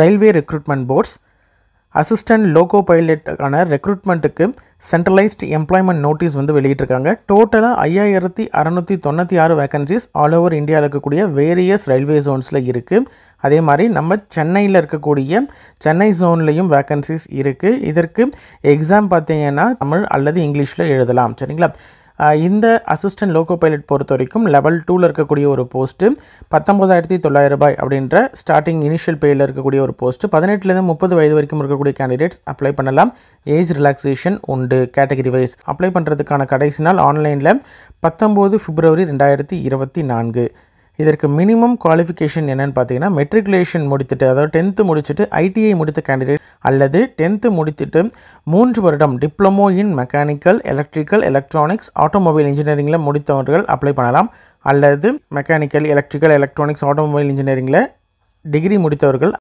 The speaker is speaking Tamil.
Railway recruitment boards assistant loco பைலட்டுக்கான ரெக்ரூட்மெண்ட்டுக்கு சென்ட்ரலைஸ்ட் எம்ப்ளாய்மெண்ட் நோட்டீஸ் வந்து வெளியிட்டிருக்காங்க. டோட்டலாக 5696 வேகன்சிஸ் ஆல் ஓவர் இந்தியாவில் இருக்கக்கூடிய வேரியஸ் ரயில்வே ஜோன்ஸில் இருக்குது. அதே மாதிரி நம்ம சென்னையில் இருக்கக்கூடிய சென்னை ஜோன்லேயும் வேகன்சிஸ் இருக்குது. இதற்கு எக்ஸாம் பார்த்தீங்கன்னா தமிழ் அல்லது இங்கிலீஷில் எழுதலாம். சரிங்களா? இந்த அசிஸ்டன்ட் லோகோ பைலட் பொறுத்த வரைக்கும் லெவல் 2ல் இருக்கக்கூடிய ஒரு போஸ்ட்டு 19,900 ரூபாய் அப்படின்ற ஸ்டார்டிங் இனிஷியல் பேயில் இருக்கக்கூடிய ஒரு போஸ்ட்டு. 18லேருந்து 30 வயது வரைக்கும் இருக்கக்கூடிய கேண்டிடேட்ஸ் அப்ளை பண்ணலாம். ஏஜ் ரிலாக்ஸேஷன் உண்டு. கேட்டகரி வைஸ் அப்ளை பண்ணுறதுக்கான கடைசி நாள் ஆன்லைனில் 19 பிப்ரவரி 2024. இதற்கு மினிமம் குவாலிஃபிகேஷன் என்னென்னு பார்த்தீங்கன்னா மெட்ரிகுலேஷன் முடித்துட்டு, அதாவது 10th முடிச்சுட்டு ஐடிஐ முடித்த கேண்டிடேட் அல்லது 10th முடித்துட்டு 3 வருடம் diploma in mechanical, electrical, electronics, automobile இன்ஜினியரிங்கில் முடித்தவர்கள் அப்ளை பண்ணலாம். அல்லது மெக்கானிக்கல், எலக்ட்ரிக்கல், எலக்ட்ரானிக்ஸ், ஆட்டோமொபைல் இன்ஜினியரிங்கில் டிகிரி முடித்தவர்கள்